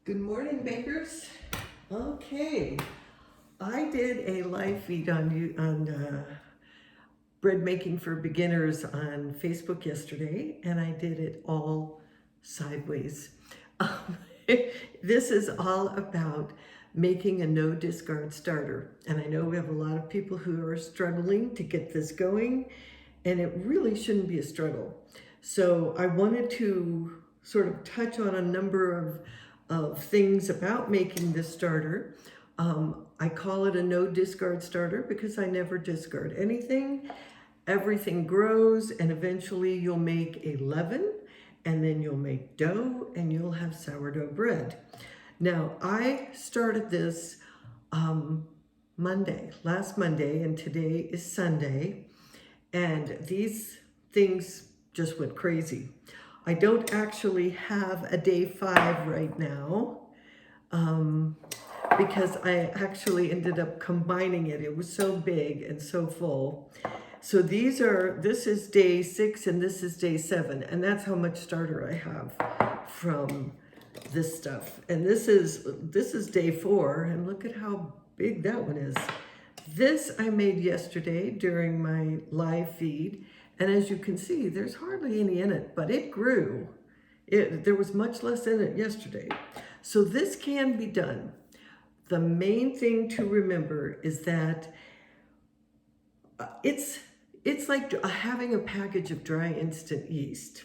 Good morning, bakers. Okay, I did a live feed on bread making for beginners on Facebook yesterday, and I did it all sideways. Um, this is all about making a no discard starter, and I know we have a lot of people who are struggling to get this going, and it really shouldn't be a struggle. So I wanted to sort of touch on a number of things about making this starter. I call it a no discard starter because I never discard anything. Everything grows, and eventually you'll make a leaven, and then you'll make dough, and you'll have sourdough bread. Now, I started this last Monday, and today is Sunday, and these things just went crazy. I don't actually have a day 5 right now because I actually ended up combining it. It was so big and so full. So this is day 6 and this is day 7, and that's how much starter I have from this stuff. And this is day 4, and look at how big that one is. This I made yesterday during my live feed, and as you can see, there's hardly any in it, but it grew. There was much less in it yesterday. So this can be done. The main thing to remember is that it's like having a package of dry instant yeast.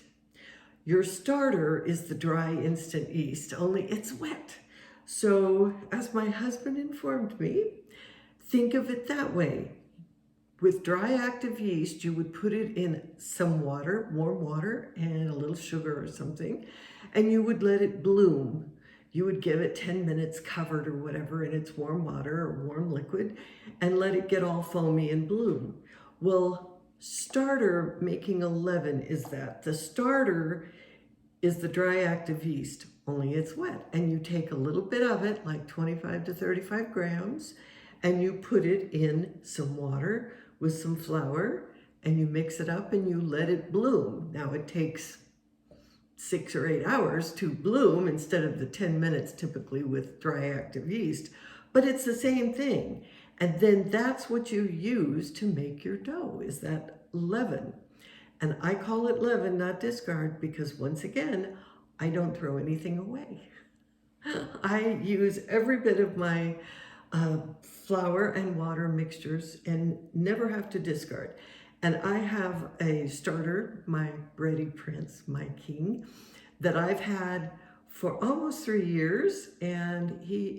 Your starter is the dry instant yeast, only it's wet. So as my husband informed me, think of it that way. With dry active yeast, you would put it in some water, warm water, and a little sugar or something, and you would let it bloom. You would give it 10 minutes covered or whatever in its warm water or warm liquid and let it get all foamy and bloom. Well, starter making a leaven is that. The starter is the dry active yeast, only it's wet. And you take a little bit of it, like 25 to 35 grams, and you put it in some water with some flour, and you mix it up and you let it bloom. Now it takes 6 or 8 hours to bloom instead of the 10 minutes typically with dry active yeast, but it's the same thing. And then that's what you use to make your dough, is that leaven. And I call it leaven, not discard, because once again, I don't throw anything away. I use every bit of my flour and water mixtures and never have to discard. And I have a starter, my Bready Prince, my king, that I've had for almost 3 years, and he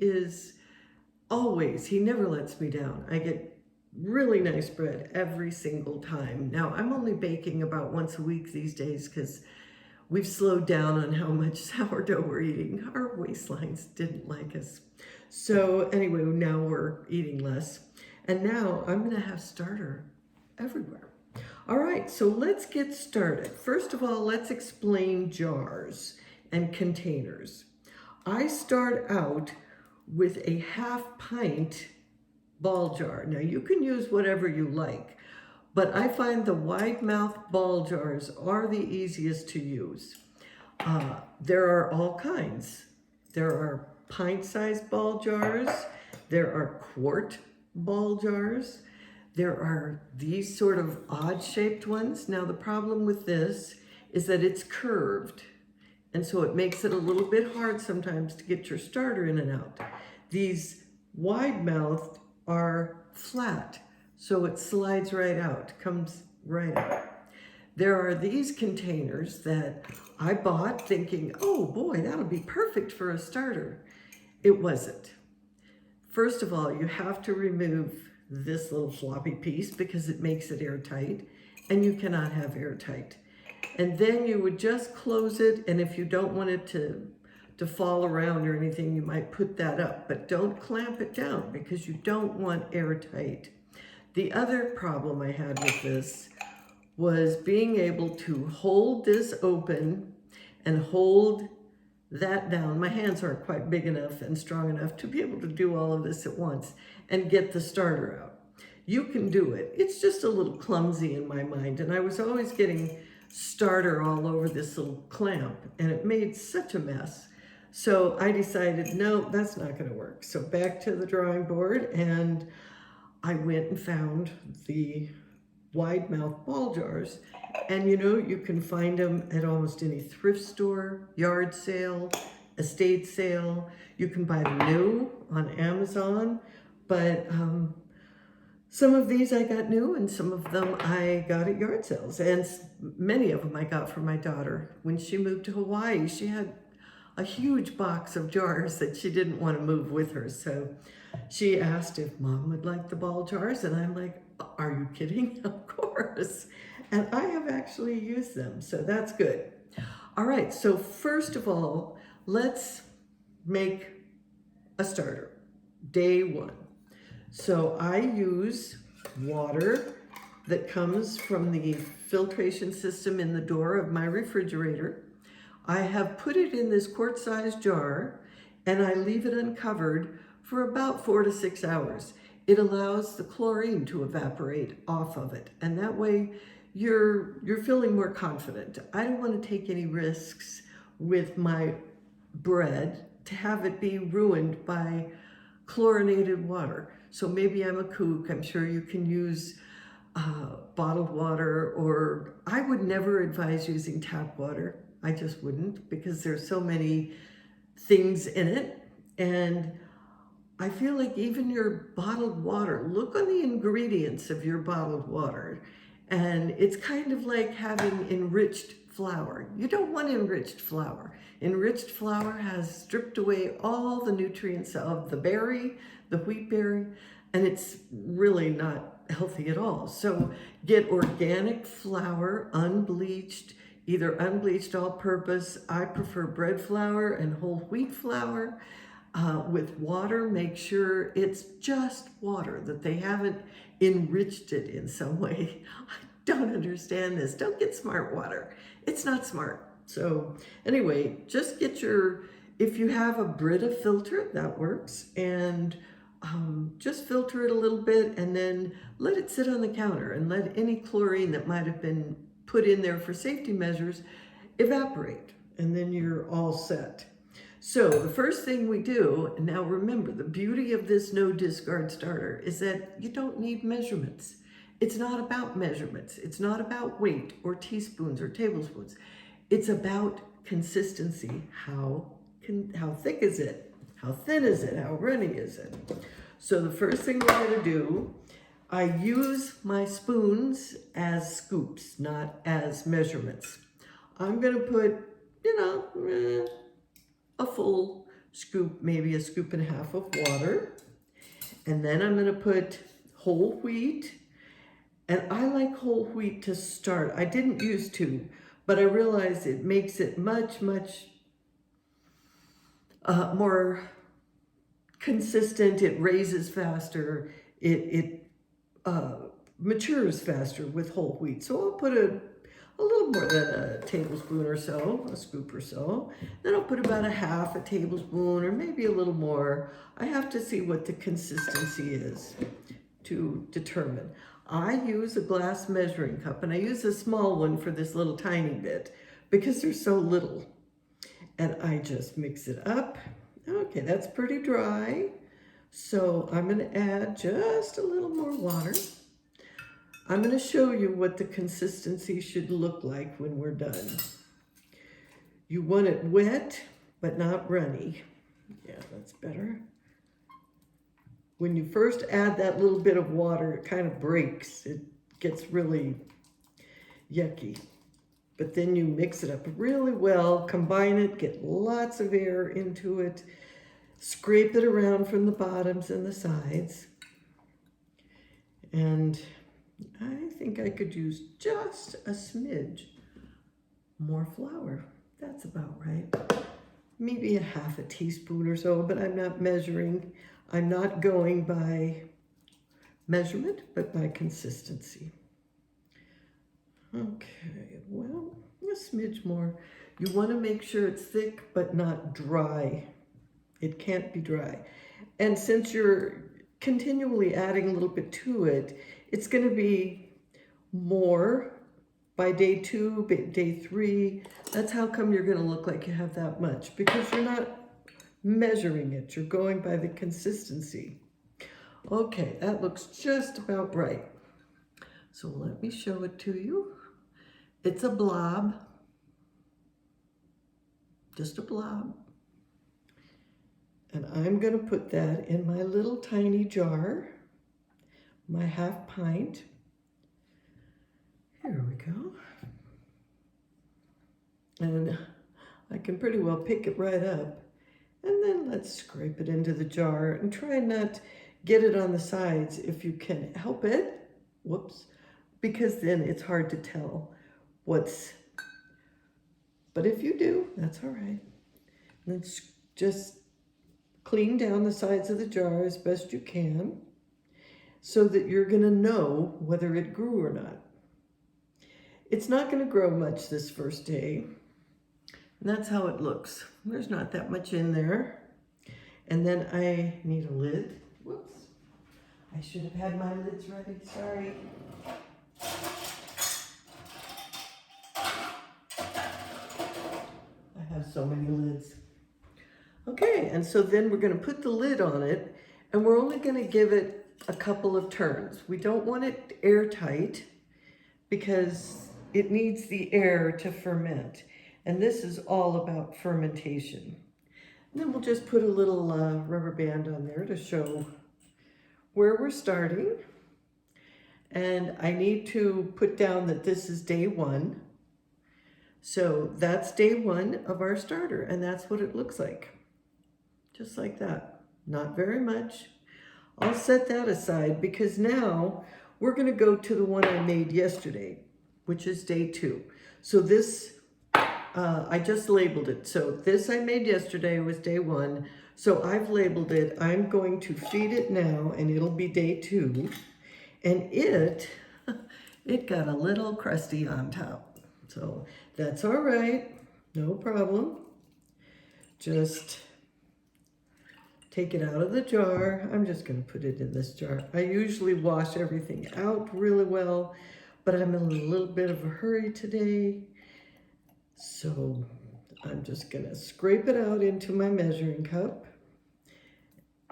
never lets me down. I get really nice bread every single time. Now, I'm only baking about once a week these days because we've slowed down on how much sourdough we're eating. Our waistlines didn't like us. So anyway, now we're eating less. And now I'm gonna have starter everywhere. All right, so let's get started. First of all, let's explain jars and containers. I start out with a 1/2 pint ball jar. Now you can use whatever you like, but I find the wide mouth ball jars are the easiest to use. There are all kinds. There are pint-sized ball jars. There are quart ball jars. There are these sort of odd-shaped ones. Now the problem with this is that it's curved, and so it makes it a little bit hard sometimes to get your starter in and out. These wide-mouthed are flat, so it slides right out, comes right out. There are these containers that I bought thinking, oh boy, that'll be perfect for a starter. It wasn't. First of all, you have to remove this little floppy piece because it makes it airtight, and you cannot have airtight. And then you would just close it, and if you don't want it to fall around or anything, you might put that up, but don't clamp it down because you don't want airtight. The other problem I had with this was being able to hold this open and hold that down. My hands aren't quite big enough and strong enough to be able to do all of this at once and get the starter out. You can do it. It's just a little clumsy in my mind, and I was always getting starter all over this little clamp, and it made such a mess. So I decided, no, that's not going to work. So back to the drawing board, and I went and found the wide mouth ball jars. And you know, you can find them at almost any thrift store, yard sale, estate sale. You can buy them new on Amazon, but some of these I got new and some of them I got at yard sales. And many of them I got for my daughter. When she moved to Hawaii, she had a huge box of jars that she didn't want to move with her. So she asked if Mom would like the ball jars, and I'm like, are you kidding? Of course. And I have actually used them, so that's good. All right, so first of all, let's make a starter. Day one. So I use water that comes from the filtration system in the door of my refrigerator. I have put it in this quart-sized jar, and I leave it uncovered for about 4 to 6 hours. It allows the chlorine to evaporate off of it, and that way you're feeling more confident. I don't want to take any risks with my bread to have it be ruined by chlorinated water. So maybe I'm a kook. I'm sure you can use bottled water, or I would never advise using tap water. I just wouldn't, because there's so many things in it. And I feel like even your bottled water, look on the ingredients of your bottled water. And it's kind of like having enriched flour. You don't want enriched flour. Enriched flour has stripped away all the nutrients of the berry, the wheat berry, and it's really not healthy at all. So get organic flour, unbleached, either unbleached all-purpose. I prefer bread flour and whole wheat flour. With water, make sure it's just water, that they haven't enriched it in some way. I don't understand this. Don't get smart water. It's not smart. So anyway, just get if you have a Brita filter, that works, and just filter it a little bit and then let it sit on the counter and let any chlorine that might have been put in there for safety measures evaporate, and then you're all set. So the first thing we do, and now remember, the beauty of this no discard starter is that you don't need measurements. It's not about measurements. It's not about weight or teaspoons or tablespoons. It's about consistency. How thick is it? How thin is it? How runny is it? So the first thing we're going to do, I use my spoons as scoops, not as measurements. I'm going to put, a full scoop, maybe a scoop and a half of water. And then I'm going to put whole wheat. And I like whole wheat to start. I didn't used to, but I realized it makes it much, much more consistent. It raises faster. It matures faster with whole wheat. So I'll put a little more than a tablespoon or so, a scoop or so. Then I'll put about a half a tablespoon or maybe a little more. I have to see what the consistency is to determine. I use a glass measuring cup, and I use a small one for this little tiny bit because there's so little. And I just mix it up. Okay, that's pretty dry. So I'm going to add just a little more water. I'm going to show you what the consistency should look like when we're done. You want it wet, but not runny. Yeah, that's better. When you first add that little bit of water, it kind of breaks. It gets really yucky. But then you mix it up really well, combine it, get lots of air into it, scrape it around from the bottoms and the sides. And I think I could use just a smidge more flour. That's about right. Maybe a half a teaspoon or so, but I'm not measuring. I'm not going by measurement, but by consistency. Okay, well, a smidge more. You want to make sure it's thick, but not dry. It can't be dry. And since you're continually adding a little bit to it, it's going to be more by day 2, day 3. That's how come you're going to look like you have that much, because you're not measuring it. You're going by the consistency. Okay, that looks just about right. So let me show it to you. It's a blob, just a blob. And I'm gonna put that in my little tiny jar, my 1/2 pint. Here we go. And I can pretty well pick it right up. And then let's scrape it into the jar and try not get it on the sides if you can help it. Whoops. Because then it's hard to tell what's, but if you do, that's all right. Let's just clean down the sides of the jar as best you can so that you're gonna know whether it grew or not. It's not gonna grow much this first day. And that's how it looks. There's not that much in there. And then I need a lid. Whoops. I should have had my lids ready, sorry. I have so many lids. Okay, and so then we're gonna put the lid on it, and we're only gonna give it a couple of turns. We don't want it airtight because it needs the air to ferment. And this is all about fermentation. And then we'll just put a little rubber band on there to show where we're starting. And I need to put down that this is day 1. So that's day 1 of our starter, and that's what it looks like. Just like that. Not very much. I'll set that aside because now we're gonna go to the one I made yesterday, which is day 2. So this, I just labeled it. So this I made yesterday was day 1. So I've labeled it. I'm going to feed it now and it'll be day 2. And it got a little crusty on top. So that's all right, no problem. Just take it out of the jar. I'm just gonna put it in this jar. I usually wash everything out really well, but I'm in a little bit of a hurry today. So I'm just gonna scrape it out into my measuring cup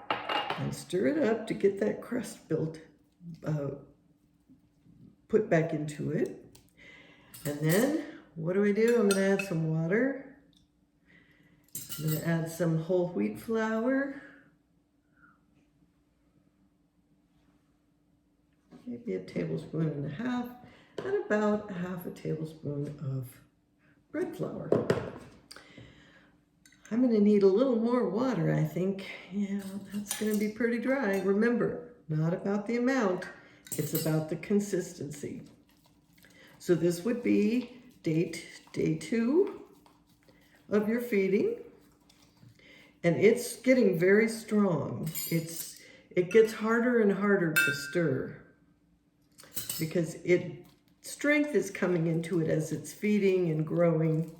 and stir it up to get that crust built, put back into it. And then what do? I'm gonna add some water. I'm gonna add some whole wheat flour. Maybe 1.5 tablespoons, and about 1/2 tablespoon of bread flour. I'm gonna need a little more water, I think. Yeah, that's gonna be pretty dry. Remember, not about the amount, it's about the consistency. So this would be day 2 of your feeding. And it's getting very strong. It gets harder and harder to stir because strength is coming into it as it's feeding and growing.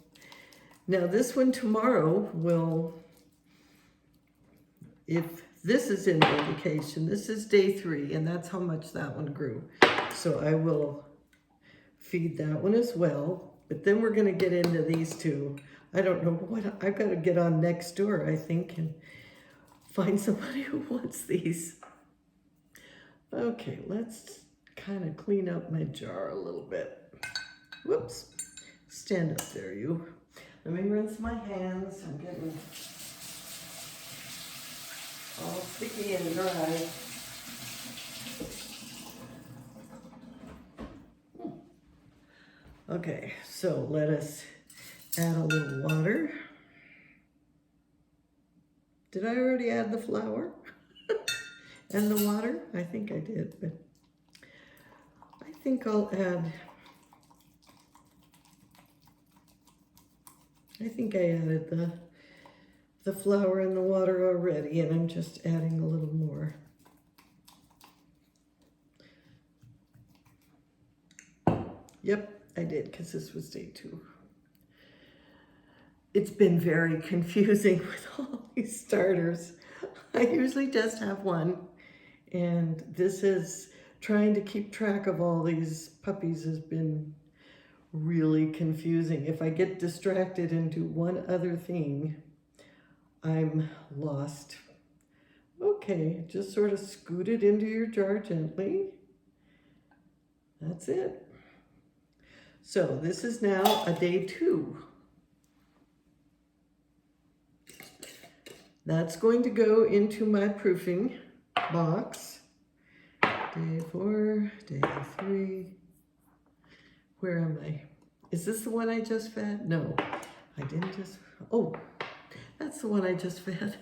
Now this one tomorrow will, if this is any indication, this is day 3 and that's how much that one grew. So I will feed that one as well, but then we're gonna get into these 2. I don't know what, I've got to get on Nextdoor, I think, and find somebody who wants these. Okay, let's kind of clean up my jar a little bit. Whoops, stand up there, you. Let me rinse my hands. I'm getting all sticky and dry. Okay, so let us add a little water. Did I already add the flour and the water? I think I did, but I think I'll add, I think I added the flour and the water already, and I'm just adding a little more. Yep, I did, because this was day 2. It's been very confusing with all these starters. I usually just have one, and this is trying to keep track of all these puppies has been really confusing. If I get distracted and do one other thing, I'm lost. Okay, just sort of scoot it into your jar gently. That's it. So this is now a day 2. That's going to go into my proofing box. Day 4, day 3. Where am I? Is this the one I just fed? No, I didn't just, oh, that's the one I just fed.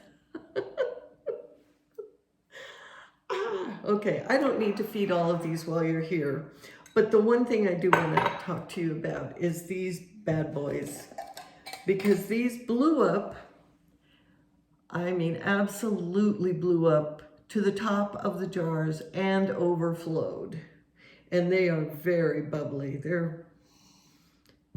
Okay, I don't need to feed all of these while you're here. But the one thing I do want to talk to you about is these bad boys. Because these blew up, I mean, absolutely blew up to the top of the jars and overflowed. And they are very bubbly. They're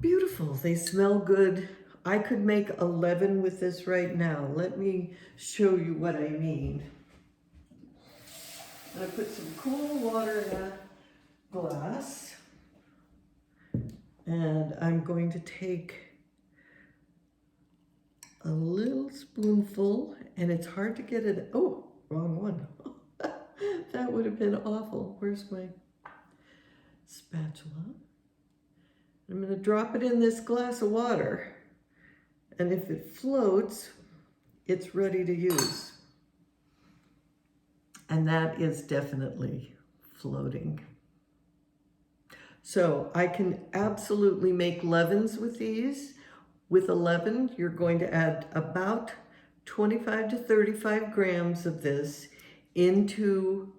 beautiful. They smell good. I could make 11 with this right now. Let me show you what I mean. I put some cool water in a glass. And I'm going to take a little spoonful, and it's hard to get it. Oh, wrong one. That would have been awful. Where's my spatula? I'm going to drop it in this glass of water, and if it floats, it's ready to use. And that is definitely floating. So I can absolutely make 11s with these. With 11, you're going to add about 25 to 35 grams of this into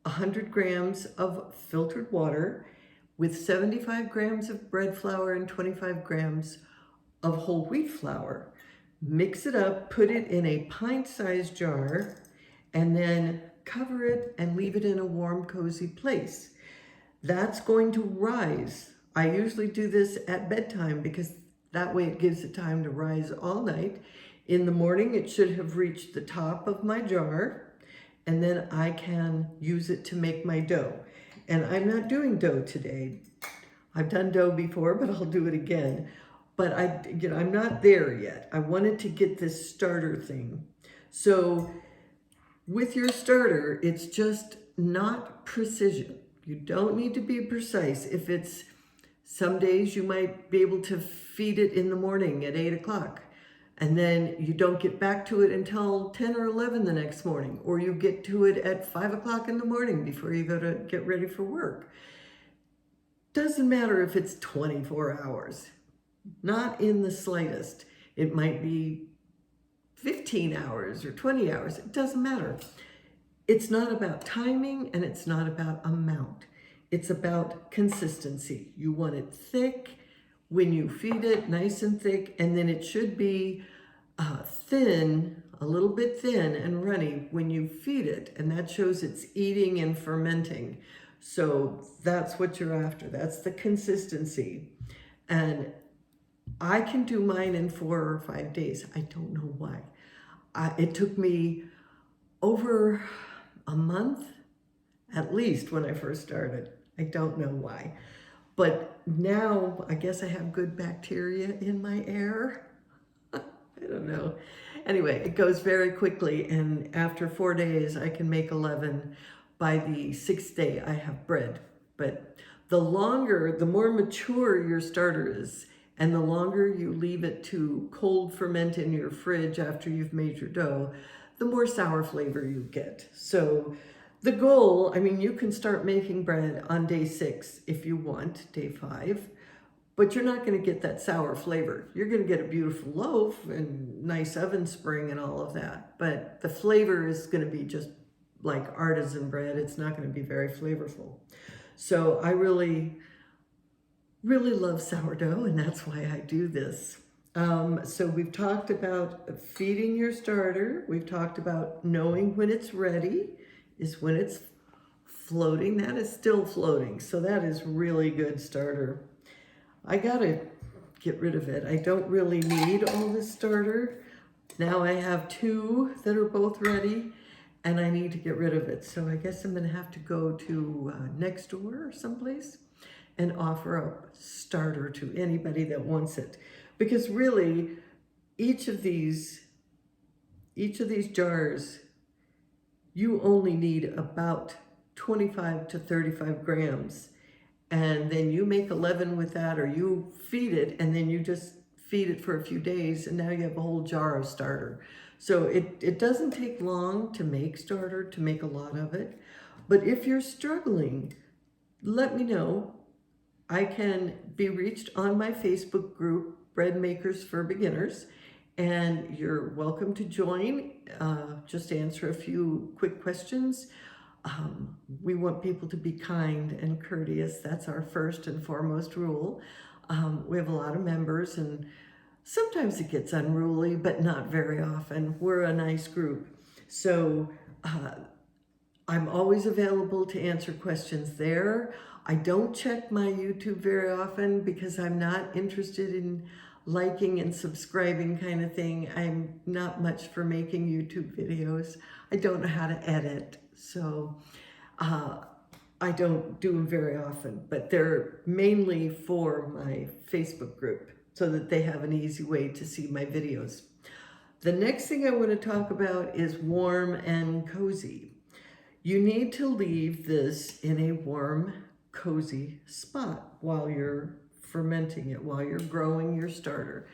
100 grams of filtered water with 75 grams of bread flour and 25 grams of whole wheat flour. Mix it up, put it in a pint-sized jar, and then cover it and leave it in a warm, cozy place. That's going to rise. I usually do this at bedtime because that way it gives it time to rise all night. In the morning, it should have reached the top of my jar, and then I can use it to make my dough. And I'm not doing dough today. I've done dough before, but I'll do it again. But I'm not there yet. I wanted to get this starter thing. So with your starter, it's just not precision. You don't need to be precise. If it's some days you might be able to feed it in the morning at 8 o'clock, and then you don't get back to it until 10 or 11 the next morning, or you get to it at 5 o'clock in the morning before you go to get ready for work. Doesn't matter if it's 24 hours, not in the slightest. It might be 15 hours or 20 hours, it doesn't matter. It's not about timing and it's not about amount. It's about consistency. You want it thick when you feed it, nice and thick, and then it should be thin, a little bit thin and runny when you feed it, and that shows it's eating and fermenting. So that's what you're after. That's the consistency. And I can do mine in 4 or 5 days. I don't know why. It took me over a month, at least, when I first started. I don't know why. But now I guess I have good bacteria in my air. I don't know. Anyway, it goes very quickly, and after 4 days I can make 11. By the 6th day I have bread. But the more mature your starter is, and the longer you leave it to cold ferment in your fridge after you've made your dough, the more sour flavor you get. So the goal, I mean, you can start making bread on day 6 if you want, day 5, but you're not going to get that sour flavor. You're going to get a beautiful loaf and nice oven spring and all of that, but the flavor is going to be just like artisan bread. It's not going to be very flavorful. So I really love sourdough, and that's why I do this. So we've talked about feeding your starter. We've talked about knowing when it's ready is when it's floating. That is still floating. So that is really good starter. I gotta get rid of it. I don't really need all this starter. Now I have 2 that are both ready, and I need to get rid of it. So I guess I'm gonna have to go to next door or someplace and offer up starter to anybody that wants it. Because really, each of these each of these jars, you only need about 25 to 35 grams. And then you make a leaven with that, or you feed it, and then you just feed it for a few days, and now you have a whole jar of starter. So it doesn't take long to make starter, to make a lot of it. But if you're struggling, let me know. I can be reached on my Facebook group, Bread Makers for Beginners, and you're welcome to join. Just answer a few quick questions. We want people to be kind and courteous. That's our first and foremost rule. We have a lot of members, and sometimes it gets unruly, but not very often. We're a nice group. So I'm always available to answer questions there. I don't check my YouTube very often because I'm not interested in liking and subscribing kind of thing. I'm not much for making YouTube videos. I don't know how to edit, so I don't do them very often, but they're mainly for my Facebook group so that they have an easy way to see my videos. The next thing I want to talk about is warm and cozy. You need to leave this in a warm, cozy spot while you're fermenting it, while you're growing your starter.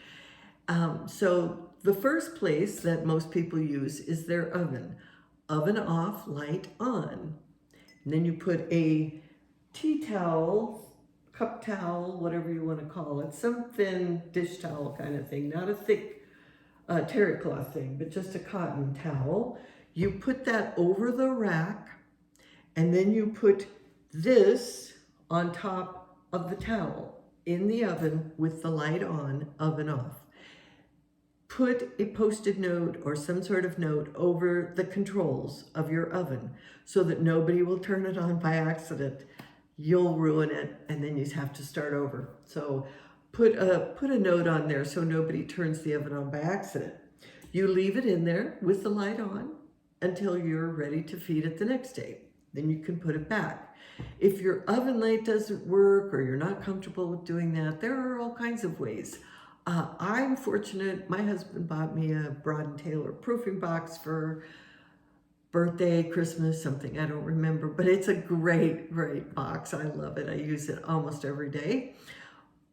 So the first place that most people use is their oven. Oven off, light on. And then you put a tea towel, cup towel, whatever you want to call it, some thin dish towel kind of thing, not a thick terry cloth thing, but just a cotton towel. You put that over the rack, and then you put this on top of the towel in the oven with the light on, oven off. Put a Post-it note or some sort of note over the controls of your oven so that nobody will turn it on by accident. You'll ruin it, and then you have to start over. So put a note on there so nobody turns the oven on by accident. You leave it in there with the light on until you're ready to feed it the next day. Then you can put it back. If your oven light doesn't work or you're not comfortable with doing that, there are all kinds of ways. I'm fortunate, my husband bought me a Broad & Taylor proofing box for birthday, Christmas, something, I don't remember, but it's a great, great box. I love it. I use it almost every day.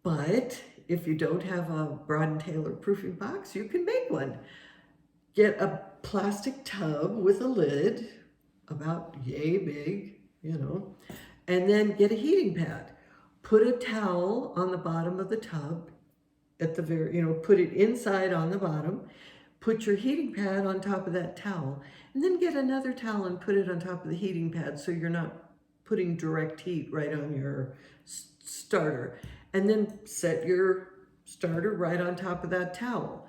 But if you don't have a Broad & Taylor proofing box, you can make one. Get a plastic tub with a lid, about yay big, and then get a heating pad. Put a towel on the bottom of the tub at the very, put it inside on the bottom, put your heating pad on top of that towel, and then get another towel and put it on top of the heating pad so you're not putting direct heat right on your starter. And then set your starter right on top of that towel.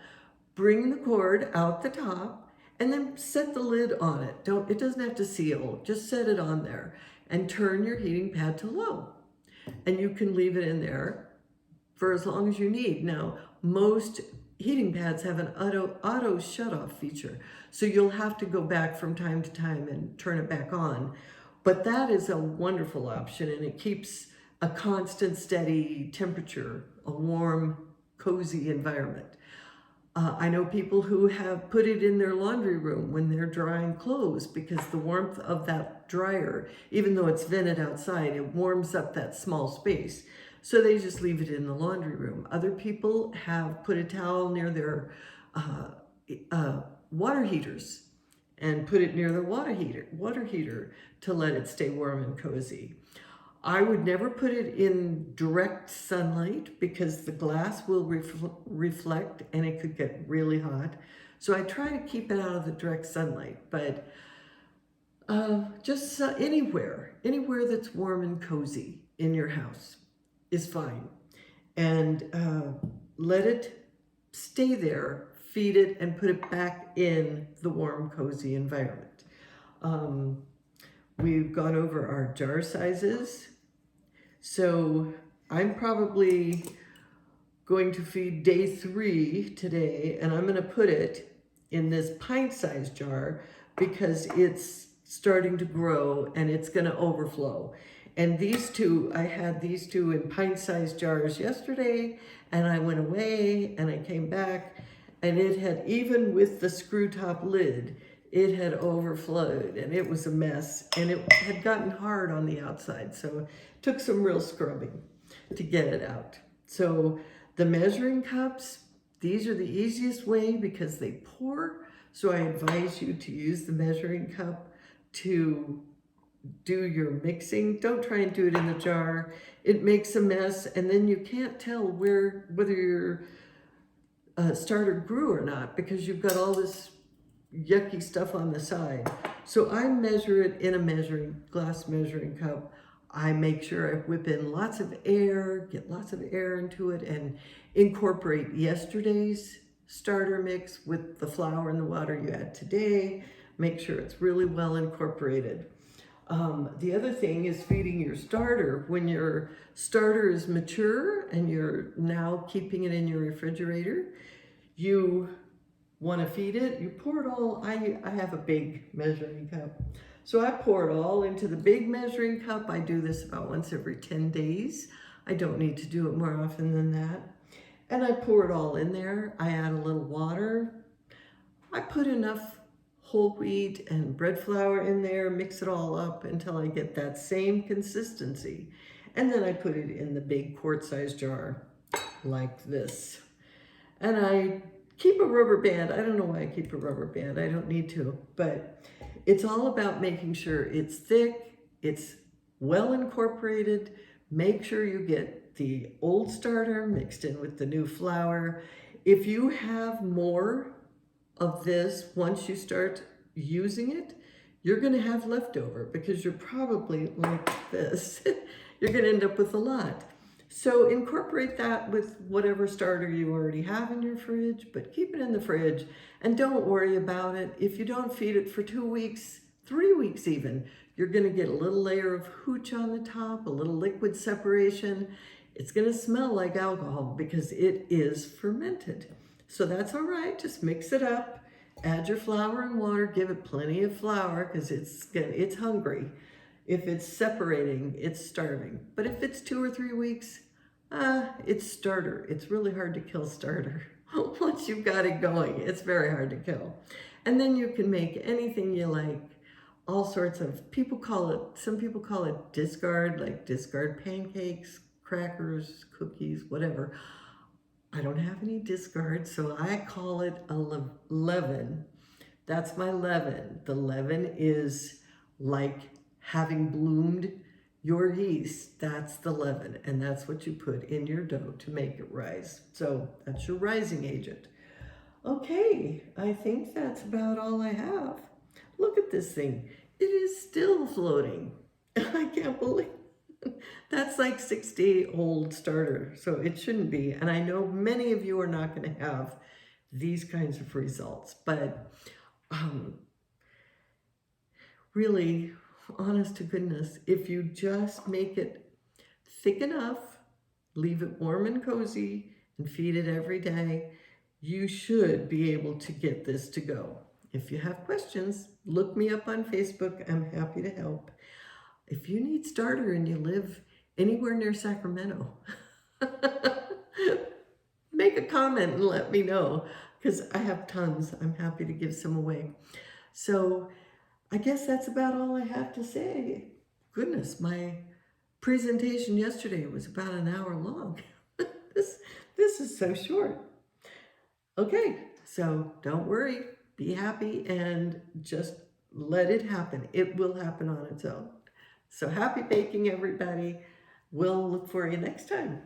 Bring the cord out the top and then set the lid on it. It doesn't have to seal, just set it on there and turn your heating pad to low. And you can leave it in there for as long as you need. Now, most heating pads have an auto shut-off feature, so you'll have to go back from time to time and turn it back on. But that is a wonderful option, and it keeps a constant, steady temperature, a warm, cozy environment. I know people who have put it in their laundry room when they're drying clothes because the warmth of that dryer, even though it's vented outside, it warms up that small space. So they just leave it in the laundry room. Other people have put a towel near their water heaters and put it near their water heater to let it stay warm and cozy. I would never put it in direct sunlight because the glass will reflect and it could get really hot. So I try to keep it out of the direct sunlight, but just anywhere that's warm and cozy in your house is fine. And let it stay there, feed it, and put it back in the warm, cozy environment. We've gone over our jar sizes. So I'm probably going to feed day 3 today, and I'm going to put it in this pint-sized jar because it's starting to grow and it's going to overflow. And these two, I had these two in pint-sized jars yesterday, and I went away and I came back And it had, even with the screw top lid, it had overflowed and it was a mess, and it had gotten hard on the outside. So it took some real scrubbing to get it out. So the measuring cups, these are the easiest way because they pour. So I advise you to use the measuring cup to do your mixing. Don't try and do it in the jar. It makes a mess, and then you can't tell whether your starter grew or not because you've got all this yucky stuff on the side. So I measure it in a glass measuring cup. I make sure I whip in lots of air, get lots of air into it, and incorporate yesterday's starter mix with the flour and the water you add today. Make sure it's really well incorporated. The other thing is feeding your starter. When your starter is mature and you're now keeping it in your refrigerator, you want to feed it, you pour it all. I have a big measuring cup. So I pour it all into the big measuring cup. I do this about once every 10 days. I don't need to do it more often than that. And I pour it all in there. I add a little water. I put enough whole wheat and bread flour in there, mix it all up until I get that same consistency. And then I put it in the big quart-sized jar like this. And I keep a rubber band. I don't know why I keep a rubber band. I don't need to, but it's all about making sure it's thick, it's well incorporated. Make sure you get the old starter mixed in with the new flour. If you have more of this, once you start using it, you're going to have leftover because you're probably like this. You're going to end up with a lot. So incorporate that with whatever starter you already have in your fridge, but keep it in the fridge and don't worry about it. If you don't feed it for 2 weeks, 3 weeks even, you're going to get a little layer of hooch on the top, a little liquid separation. It's going to smell like alcohol because it is fermented. So that's all right. Just mix it up. Add your flour and water. Give it plenty of flour because it's hungry. If it's separating, it's starving. But if it's 2 or 3 weeks, it's starter. It's really hard to kill starter. Once you've got it going, it's very hard to kill. And then you can make anything you like. All sorts of, some people call it discard, like discard pancakes, crackers, cookies, whatever. I don't have any discard, so I call it a leaven. That's my leaven. The leaven is like having bloomed your yeast. That's the leaven, and that's what you put in your dough to make it rise. So that's your rising agent. Okay, I think that's about all I have. Look at this thing. It is still floating. I can't believe it. That's like 6-day-old starter, so it shouldn't be. And I know many of you are not going to have these kinds of results, but really, honest to goodness, if you just make it thick enough, leave it warm and cozy, and feed it every day, you should be able to get this to go. If you have questions, look me up on Facebook. I'm happy to help. If you need starter and you live anywhere near Sacramento, make a comment and let me know because I have tons. I'm happy to give some away. So I guess that's about all I have to say. Goodness, my presentation yesterday was about an hour long. This is so short. Okay, so don't worry, be happy and just let it happen. It will happen on its own. So happy baking, everybody. We'll look for you next time.